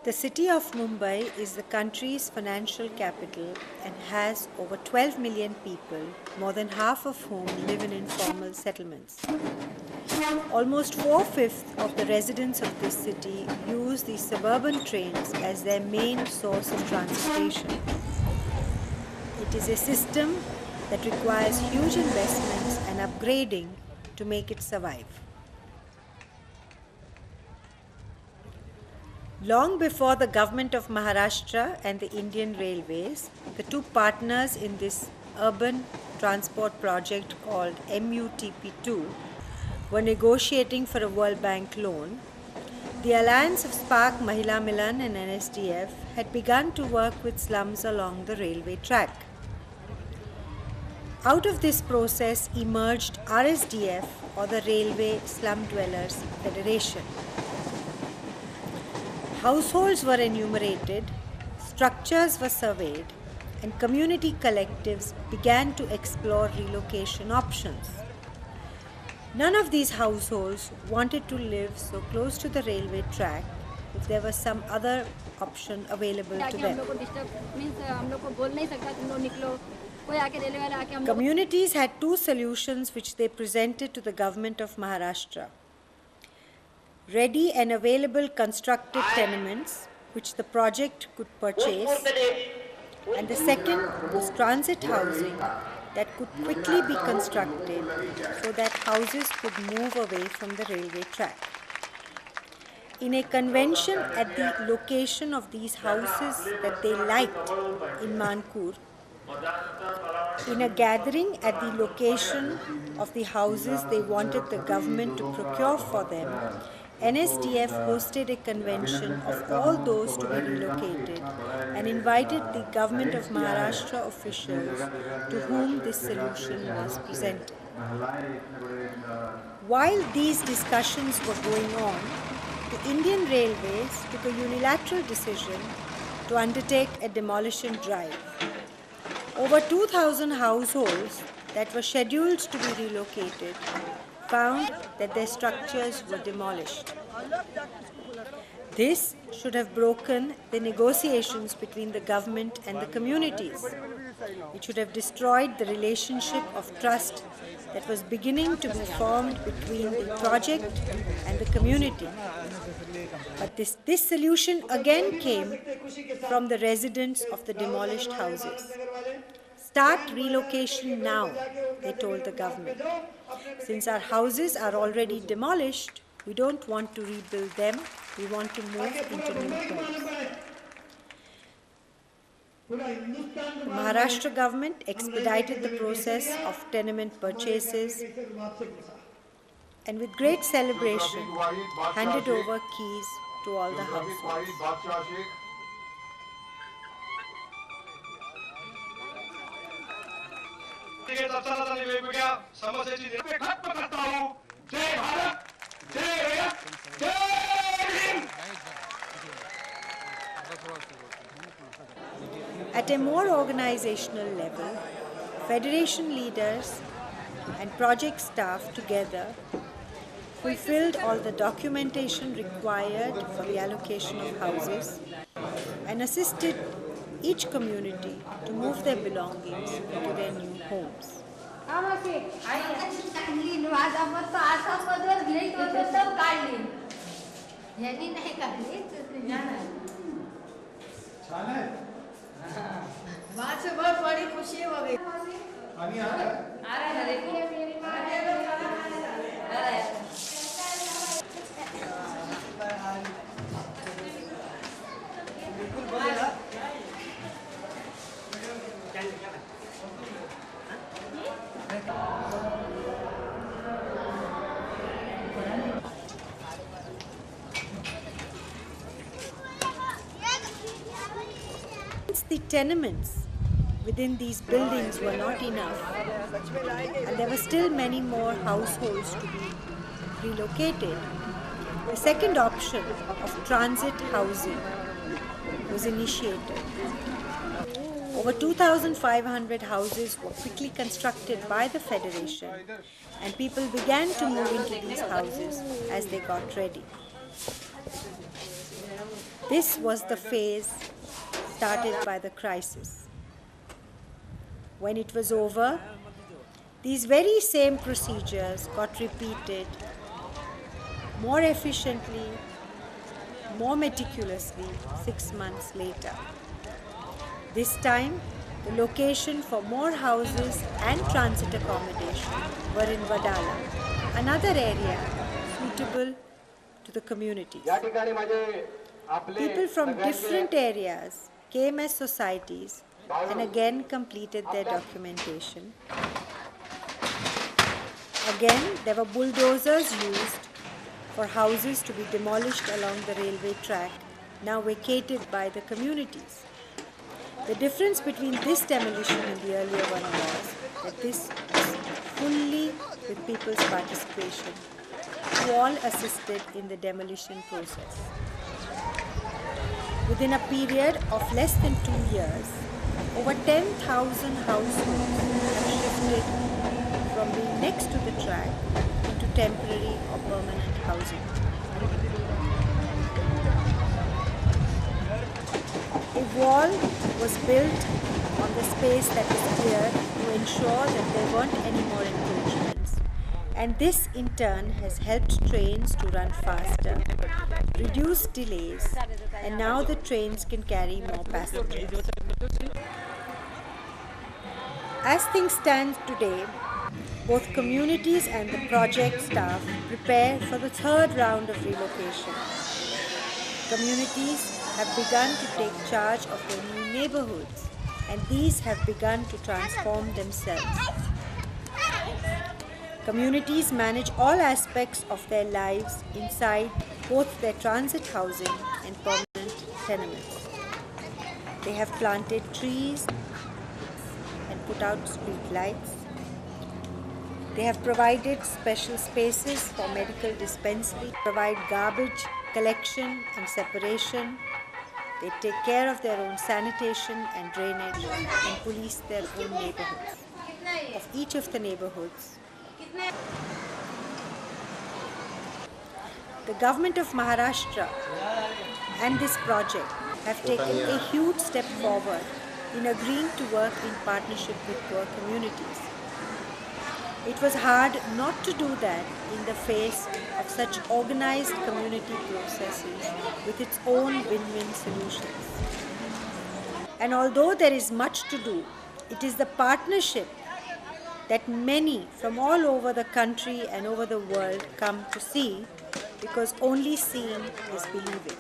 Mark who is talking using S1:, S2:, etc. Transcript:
S1: The city of Mumbai is the country's financial capital and has over 12 million people, more than half of whom live in informal settlements. Almost 4/5 of the residents of this city use the suburban trains as their main source of transportation. It is a system that requires huge investments and upgrading to make it survive. Long before the government of Maharashtra and the Indian Railways, the two partners in this urban transport project called MUTP2 were negotiating for a World Bank loan, the alliance of Spark Mahila Milan and NSDF had begun to work with slums along the railway track. Out of this process emerged RSDF, or the Railway Slum Dwellers Federation. Households were enumerated, structures were surveyed, and community collectives began to explore relocation options. None of these households wanted to live so close to the railway track if there was some other option available to them. Communities had two solutions which they presented to the government of Maharashtra. Ready and available constructed tenements which the project could purchase, and the second was transit housing that could quickly be constructed so that houses could move away from the railway track. In a convention at the location of these houses that they liked in Mankur, in a gathering at the location of the houses they wanted the government to procure for them, NSDF hosted a convention of all those to be relocated and invited the government of Maharashtra officials to whom this solution was presented. While these discussions were going on, the Indian Railways took a unilateral decision to undertake a demolition drive. Over 2,000 households that were scheduled to be relocated found that their structures were demolished. This should have broken the negotiations between the government and the communities. It should have destroyed the relationship of trust that was beginning to be formed between the project and the community. But this solution again came from the residents of the demolished houses. Start relocation now, they told the government. Since our houses are already demolished, we don't want to rebuild them, we want to move into new homes. The Maharashtra government expedited the process of tenement purchases and with great celebration handed over keys to all the households. At a more organizational level, federation leaders and project staff together fulfilled all the documentation required for the allocation of houses and assisted each community to move their belongings into their new homes. Since the tenements within these buildings were not enough, and there were still many more households to be relocated, the second option of transit housing was initiated. Over 2,500 houses were quickly constructed by the Federation, and people began to move into these houses as they got ready. This was the phase started by the crisis. When it was over, these very same procedures got repeated more efficiently, more meticulously 6 months later. This time, the location for more houses and transit accommodation were in Wadala, another area suitable to the communities. People from different areas came as societies and again completed their documentation. Again, there were bulldozers used for houses to be demolished along the railway track, now vacated by the communities. The difference between this demolition and the earlier one was that this was fully with people's participation, who all assisted in the demolition process. Within a period of less than 2 years, over 10,000 households have shifted from being next to the track into temporary or permanent housing. A wall was built on the space that was cleared to ensure that there weren't any more encroachments. And this in turn has helped trains to run faster, reduce delays, and now the trains can carry more passengers. As things stand today, both communities and the project staff prepare for the third round of relocation. Communities have begun to take charge of their new neighborhoods, and these have begun to transform themselves. Communities manage all aspects of their lives inside both their transit housing and permanent tenements. They have planted trees and put out street lights. They have provided special spaces for medical dispensary, provide garbage collection and separation. They take care of their own sanitation and drainage and police their own neighborhoods. Of each of the neighborhoods, the government of Maharashtra and this project have taken a huge step forward in agreeing to work in partnership with poor communities. It was hard not to do that in the face of such organized community processes with its own win-win solutions. And although there is much to do, it is the partnership that many from all over the country and over the world come to see, because only seeing is believing.